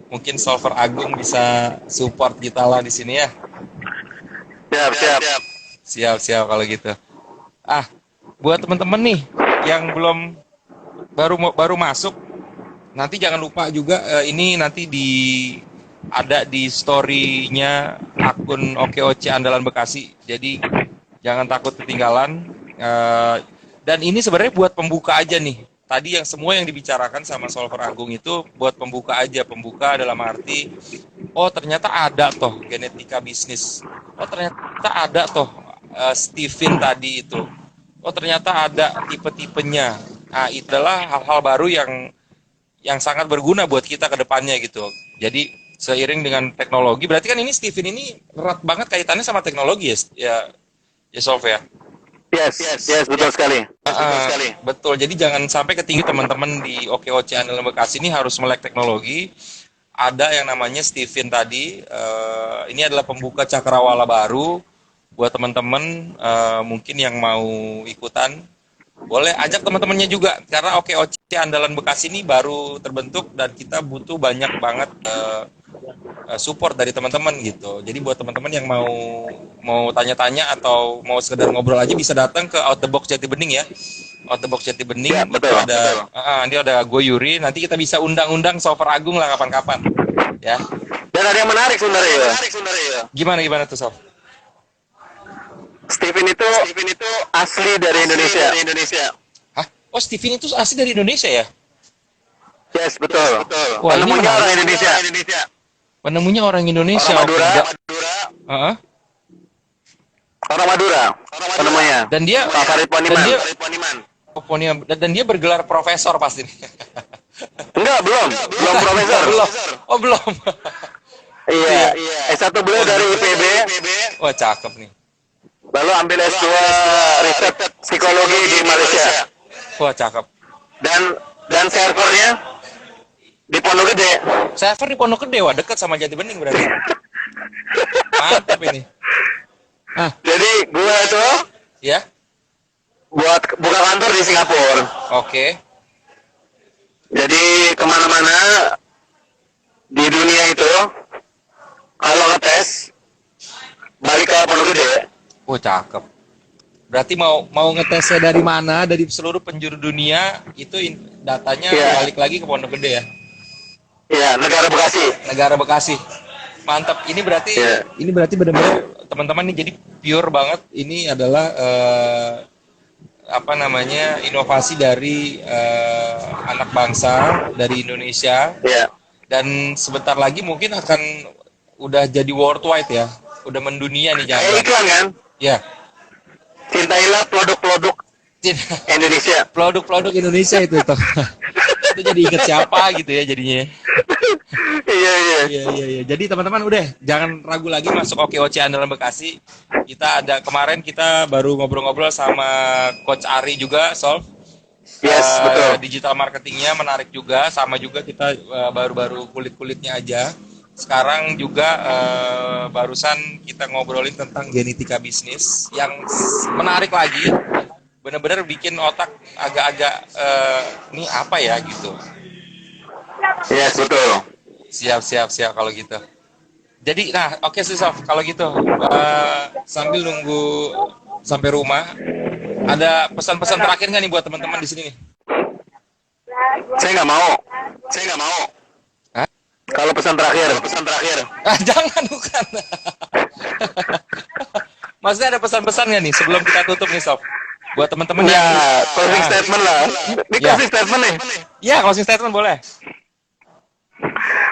S2: mungkin Solver Agung bisa support kita lah di sini ya. Siap kalau gitu. Buat teman-teman nih yang belum baru masuk, nanti jangan lupa juga ini nanti ada di story-nya akun OKOC Andalan Bekasi. Jadi jangan takut ketinggalan. Dan ini sebenarnya buat pembuka aja nih. Tadi semua yang dibicarakan sama Solver Agung itu buat pembuka aja. Pembuka dalam arti, oh ternyata ada toh genetika bisnis. Oh ternyata ada toh Steven tadi itu. Oh ternyata ada tipe-tipenya. Nah itu adalah hal-hal baru yang sangat berguna buat kita ke depannya gitu. Jadi seiring dengan teknologi, berarti kan ini Steven ini erat banget kaitannya sama teknologi ya Solver ya.
S1: Yes, betul sekali.
S2: Betul. Jadi jangan sampai ketinggi teman-teman di OKOC Andalan Bekasi ini harus melek teknologi. Ada yang namanya Steven tadi. Ini adalah pembuka cakrawala baru buat teman-teman mungkin yang mau ikutan. Boleh ajak teman-temannya juga karena OKOC Andalan Bekasi ini baru terbentuk dan kita butuh banyak banget support dari teman-teman gitu. Jadi buat teman-teman yang mau tanya-tanya atau mau sekedar ngobrol aja bisa datang ke Out the Box Jati Bening ya. Out the Box Jati Bening
S1: ya,
S2: itu ada ini ada Go Yuri. Nanti kita bisa undang-undang Solver Agung lah kapan-kapan. Ya.
S1: Dan ada yang menarik sebenarnya ya.
S2: Gimana tuh, Sof?
S1: Steven itu asli dari Indonesia.
S2: Hah? Oh, Steven itu asli dari Indonesia ya?
S1: Yes, betul.
S2: Wah, ini
S1: Penemunya
S2: menarik.
S1: orang Indonesia.
S2: Penemunya orang Indonesia.
S1: Orang Madura.
S2: Heeh.
S1: Orang Madura. Penemunya.
S2: Dan dia
S1: Pak Farid Poniman.
S2: dan dia bergelar profesor pasti.
S1: Enggak, belum profesor.
S2: Oh, belum.
S1: Iya. S1 beliau dari IPB,
S2: Wah, cakep nih.
S1: lalu ambil S2 riset psikologi di Malaysia.
S2: Wah, cakep.
S1: Dan servernya di Pondok Gede.
S2: Server di Pondok Gede, wah, dekat sama Jati Bening berarti. Mantap ini.
S1: Jadi gue tuh
S2: Ya.
S1: buat buka kantor di Singapura.
S2: Oke.
S1: Jadi kemana-mana di dunia itu kalau ngetes balik ke Pondok Gede.
S2: Wah, cakep. Berarti mau ngetesnya dari mana? Dari seluruh penjuru dunia itu datanya balik lagi ke Pondok Gede ya.
S1: Iya, negara Bekasi.
S2: Negara Bekasi. Mantap. Ini berarti benar-benar teman-teman nih, jadi pure banget. Ini adalah inovasi dari anak bangsa dari Indonesia.
S1: Iya.
S2: Dan sebentar lagi mungkin akan udah jadi worldwide ya. Udah mendunia nih jangan.
S1: Iklan kan?
S2: Ya.
S1: Cintailah produk-produk Indonesia.
S2: Produk-produk Indonesia itu toh. Itu jadi inget siapa gitu ya jadinya. Iya. Jadi teman-teman udah jangan ragu lagi masuk OKOC Andalan Bekasi. Kemarin kita baru ngobrol-ngobrol sama Coach Ari juga, Solve.
S1: Yes, betul.
S2: Digital marketingnya menarik juga, sama juga kita baru-baru kulit-kulitnya aja. Sekarang juga barusan kita ngobrolin tentang genetika bisnis yang menarik lagi. Benar-benar bikin otak agak-agak ini apa ya gitu.
S1: Yes, betul.
S2: Siap kalau gitu. Jadi, oke sih Sof, kalau gitu sambil nunggu sampai rumah, ada pesan-pesan terakhir nggak nih buat teman-teman di sini nih?
S1: Saya nggak mau.
S2: Hah?
S1: Kalau pesan terakhir.
S2: Jangan, bukan. Maksudnya ada pesan-pesan nggak nih sebelum kita tutup nih Sof? Buat teman-teman yang
S1: closing statement lah. Ini closing statement nih.
S2: Ya, closing statement boleh.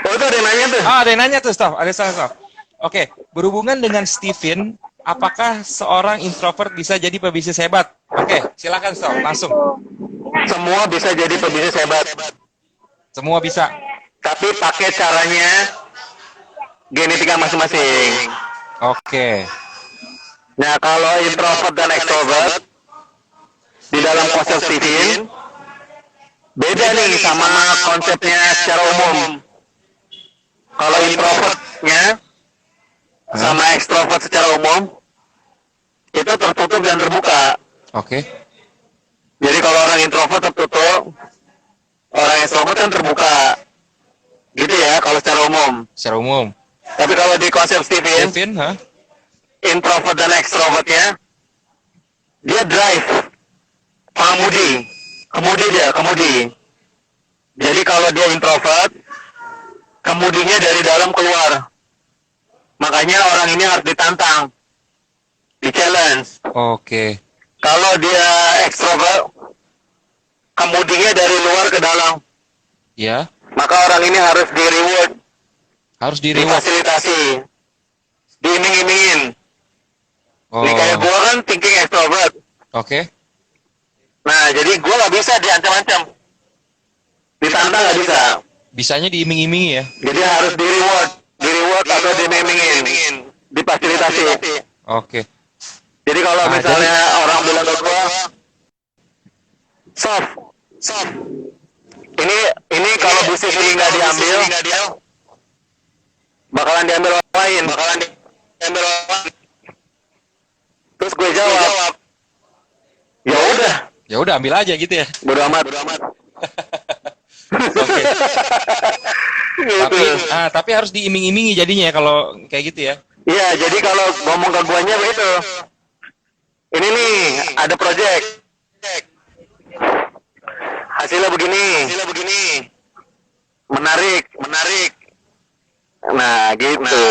S1: Oh, itu ada yang nanya tuh.
S2: Ada yang nanya tuh, Sof. Oke, berhubungan dengan Steven, apakah seorang introvert bisa jadi pebisnis hebat? Oke, silakan Sof, langsung.
S1: Semua bisa jadi pebisnis hebat.
S2: Semua bisa.
S1: Tapi pakai caranya genetika masing-masing.
S2: Oke.
S1: Nah, kalau introvert dan extrovert di dalam konsep Steven beda nih sama konsepnya secara umum. Kalau introvertnya sama extrovert secara umum itu tertutup dan terbuka.
S2: Oke.
S1: Jadi kalau orang introvert tertutup, orang extrovert kan terbuka. Gitu ya kalau secara umum.
S2: Secara umum.
S1: Tapi kalau di konsep Steven, introvert dan extrovertnya dia drive, kemudi. Jadi kalau dia introvert, kemudinya dari dalam keluar. Makanya orang ini harus ditantang, di challenge.
S2: Oke.
S1: Kalau dia extrovert, kemudinya dari luar ke dalam.
S2: Ya.
S1: Maka orang ini harus di reward.
S2: Harus di reward.
S1: Difasilitasi. Diiming-imingin.
S2: Oh.
S1: Ini kayak gue kan thinking extrovert.
S2: Oke.
S1: Nah, jadi gue nggak bisa diancam-ancam. Ditantang nggak bisa.
S2: Bisanya diiming-imingi ya.
S1: Jadi harus di reward atau diiming-imingin. Difasilitasi.
S2: Oke.
S1: Jadi kalau misalnya orang bilang ke gue, Sof, ini kalau bisnis ini nggak diambil, bakalan diambil orang lain. Terus gue jawab,
S2: Ya udah ambil aja gitu ya.
S1: bodo amat.
S2: Oke.
S1: Gitu.
S2: Tapi harus diiming-imingi jadinya ya kalau kayak gitu ya.
S1: Iya, jadi kalau ngomong ke guanya begitu. Ini nih, ada project. Hasilnya begini. Menarik. Nah, gitu.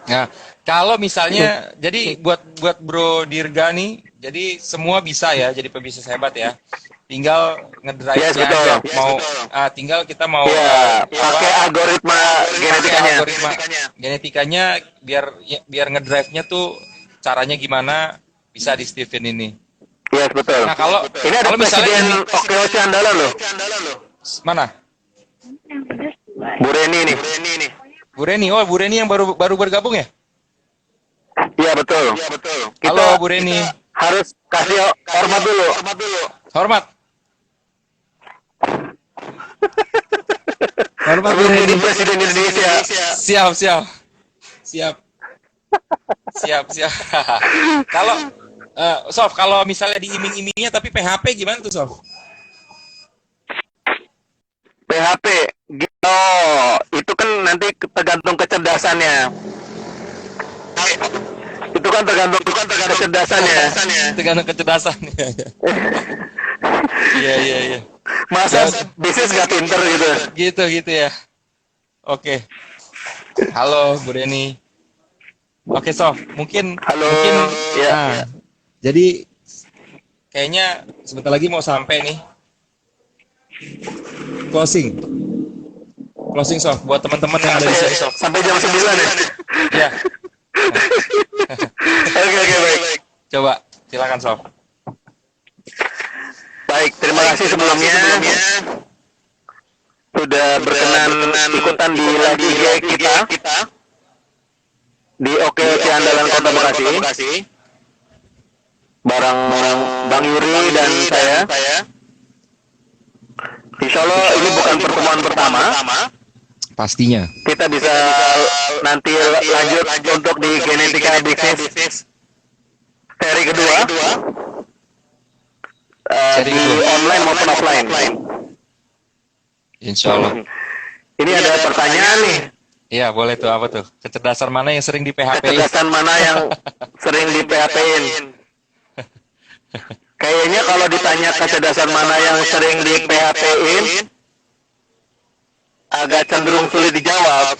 S2: Nah, kalau misalnya jadi buat Bro Dirga nih, jadi semua bisa ya jadi pebisnis hebat ya. Tinggal ngedrive-nya
S1: Yes, betul.
S2: aja.
S1: Yes,
S2: Mau
S1: betul.
S2: tinggal kita mau
S1: Ya, pakai algoritma
S2: pakai
S1: genetikanya.
S2: genetikanya biar ngedrive-nya tuh caranya gimana bisa di Steven ini.
S1: Yes, betul.
S2: Nah, kalau
S1: Ini ada
S2: kalau misalnya
S1: presiden
S2: ini
S1: OKOC andalan loh.
S2: mana?
S1: Bu Reni nih.
S2: Bu Reni. Oh, Bu Reni yang baru bergabung ya?
S1: Iya, betul. Kita
S2: Halo Bu Reni.
S1: harus kasih hormat dulu.
S2: Hormat. Hormat Bu
S1: Sebelum
S2: Reni.
S1: jadi presiden Indonesia.
S2: Siap. Kalau Sof, kalau misalnya diiming-imingnya tapi PHP gimana tuh Sof?
S1: PHP. Oh, itu kan nanti tergantung kecerdasannya. Itu kan tergantung kecerdasannya.
S2: Tergantung kecerdasan. Iya.
S1: Masa bisnis gak pinter gitu.
S2: Gitu ya. Oke. Halo Bu Reni. Oke Sof, mungkin
S1: Halo. Ya.
S2: Nah, jadi kayaknya sebentar lagi mau sampai nih. Closing Sof buat teman-teman yang ada di sini Sof.
S1: Sampai jam 9 ya.
S2: Ya.
S1: Oke, baik.
S2: Coba silakan Sof.
S1: Baik, terima kasih sebelumnya sudah berkenan ikutan di live IG kita di OKOC Andalan Kota Bekasi bareng Bang Yuri dan saya. Insya Allah ini bukan pertemuan pertama.
S2: Pastinya.
S1: Kita bisa nanti lanjut untuk di Genetika Bisnis seri kedua. Di online maupun offline.
S2: Insya Allah.
S1: Ini ada pertanyaan nih.
S2: Iya boleh tuh, apa tuh? Kecerdasan mana yang sering di PHP?
S1: Kecerdasan mana yang sering di PHP-in? Kayaknya kalau ditanya kecerdasan mana yang sering di PHP-in, agak cenderung sulit dijawab.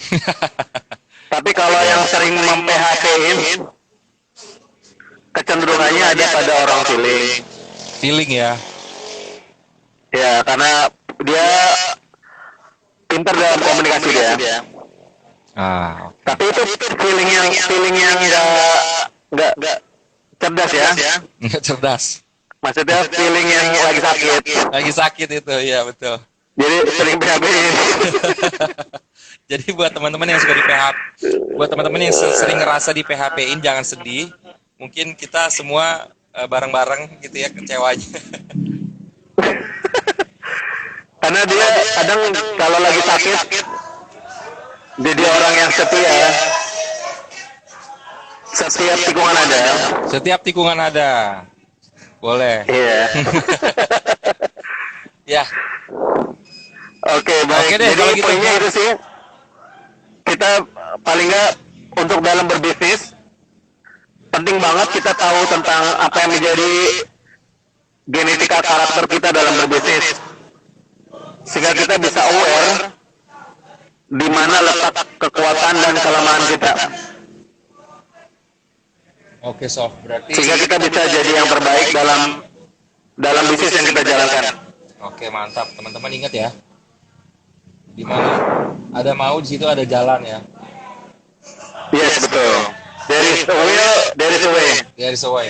S1: Tapi kalau yang sering mem-PHP-in, kecenderungannya ada pada orang
S2: Feeling ya.
S1: Ya, karena dia pintar dalam komunikasi dia. Tapi itu feeling yang nggak cerdas ya.
S2: Nggak cerdas.
S1: Maksudnya feeling yang lagi sakit.
S2: Lagi sakit itu, iya betul.
S1: Jadi sering PHP.
S2: Jadi buat teman-teman yang suka di PHP, buat teman-teman yang sering ngerasa di PHP-in jangan sedih. Mungkin kita semua bareng-bareng gitu ya kecewanya.
S1: Karena dia kadang kalau lagi sakit jadi orang yang setia. Setiap tikungan ada.
S2: Setiap tikungan ada. Boleh.
S1: Iya.
S2: Ya.
S1: Oke, baik.
S2: Oke deh,
S1: jadi
S2: kalau gitu.
S1: poinnya itu sih. Kita paling nggak untuk dalam berbisnis penting banget kita tahu tentang apa yang menjadi genetika karakter kita dalam berbisnis. Sehingga kita bisa aware di mana letak kekuatan dan kelemahan kita.
S2: Oke, Sof. Berarti
S1: Sehingga kita bisa jadi yang terbaik dalam bisnis yang kita jalankan.
S2: Oke, mantap. Teman-teman ingat ya. Di mana ada mau di situ ada jalan ya.
S1: Yes, betul. There is a will, there is a way.
S2: There is a way.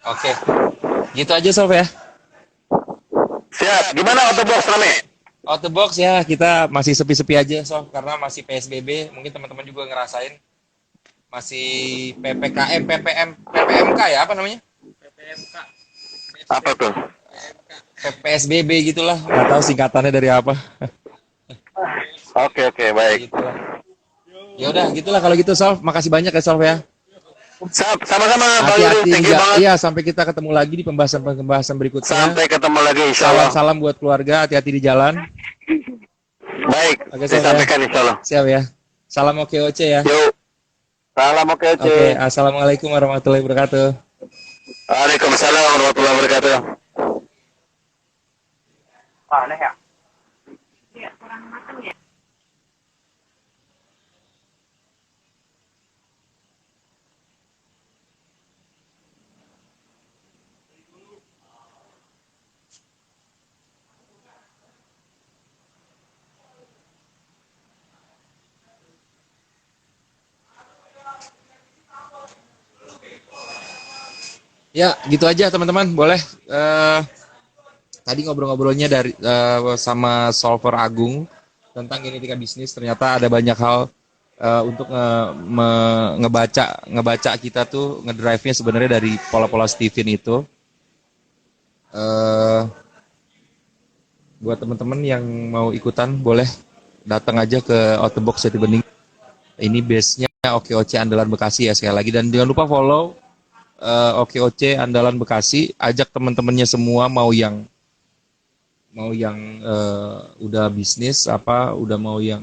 S2: Oke. Gitu aja Sof ya.
S1: Siap. Gimana Autobox rame?
S2: Out the box ya, kita masih sepi-sepi aja Sof karena masih PSBB. Mungkin teman-teman juga ngerasain masih PPKM, PPMK ya, apa namanya? PPMK.
S1: Apa tuh?
S2: PSBB gitulah, nggak tahu singkatannya dari apa.
S1: Oke, baik.
S2: Gitulah. Ya udah, gitulah kalau gitu Sof. Makasih banyak ya Sof ya.
S1: Sama-sama Pak Yuri,
S2: Hati-hati
S1: thank you
S2: juga.
S1: banget.
S2: Iya, sampai kita ketemu lagi di pembahasan berikutnya.
S1: Sampai ketemu lagi insya Allah.
S2: Salam-salam buat keluarga, hati-hati di jalan.
S1: Baik,
S2: Oke, Sof,
S1: disampaikan insya Allah.
S2: Siap ya. Salam OKOC ya.
S1: Yuk. Salam oke.
S2: Oke, assalamualaikum warahmatullahi wabarakatuh.
S1: Waalaikumsalam warahmatullahi wabarakatuh.
S3: Aneh ya.
S2: Ya, gitu aja teman-teman. Boleh. Tadi ngobrol-ngobrolnya dari sama Solver Agung tentang genetika bisnis. Ternyata ada banyak hal untuk ngebaca kita tuh ngedrive-nya sebenarnya dari pola-pola Steven itu. Eh, buat teman-teman yang mau ikutan boleh datang aja ke Out the Box Jati Bening. Ini base-nya OKOC Andalan Bekasi ya sekali lagi, dan jangan lupa follow OKOC Andalan Bekasi. Ajak teman-temannya semua, mau yang udah bisnis udah mau yang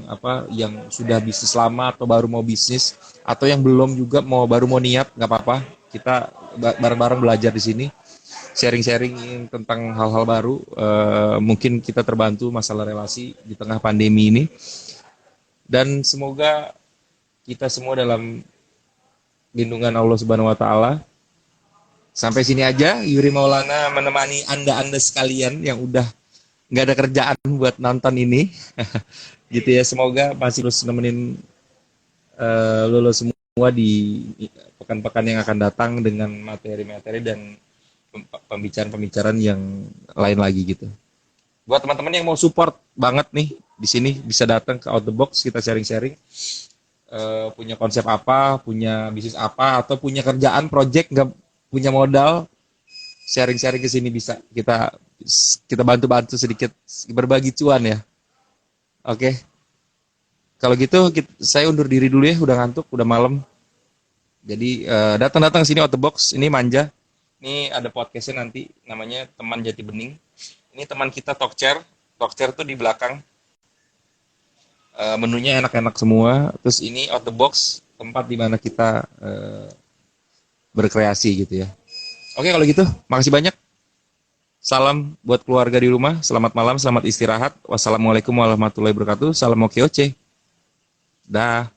S2: sudah bisnis lama atau baru mau bisnis, atau yang belum juga baru mau niat, nggak apa-apa. Kita bareng-bareng belajar di sini, sharing-sharing tentang hal-hal baru. Mungkin kita terbantu masalah relasi di tengah pandemi ini, dan semoga kita semua dalam lindungan Allah Subhanahu Wa Taala. Sampai sini aja, Yuri Maulana menemani anda sekalian yang udah nggak ada kerjaan buat nonton ini. Gitu ya, semoga masih terus nemenin lo semua di pekan-pekan yang akan datang dengan materi-materi dan pembicaraan-pembicaraan yang lain lagi gitu. Buat teman-teman yang mau support banget nih di sini, bisa datang ke Out the Box, kita sharing-sharing. Punya konsep apa, punya bisnis apa, atau punya kerjaan project nggak punya modal, sharing-sharing ke sini bisa. Kita bantu-bantu sedikit, berbagi cuan ya. Oke. Kalau gitu saya undur diri dulu ya, udah ngantuk, udah malam. Jadi datang-datang sini Out the Box, ini manja. Ini ada podcastnya nanti, namanya Teman Jati Bening. Ini teman kita Talkchair. Talkchair tuh di belakang. Menunya enak-enak semua. Terus ini Out the Box, tempat di mana kita berkreasi gitu ya. Oke, kalau gitu, makasih banyak. Salam buat keluarga di rumah. Selamat malam, selamat istirahat. Wassalamualaikum warahmatullahi wabarakatuh. Salam OKOC. Dah.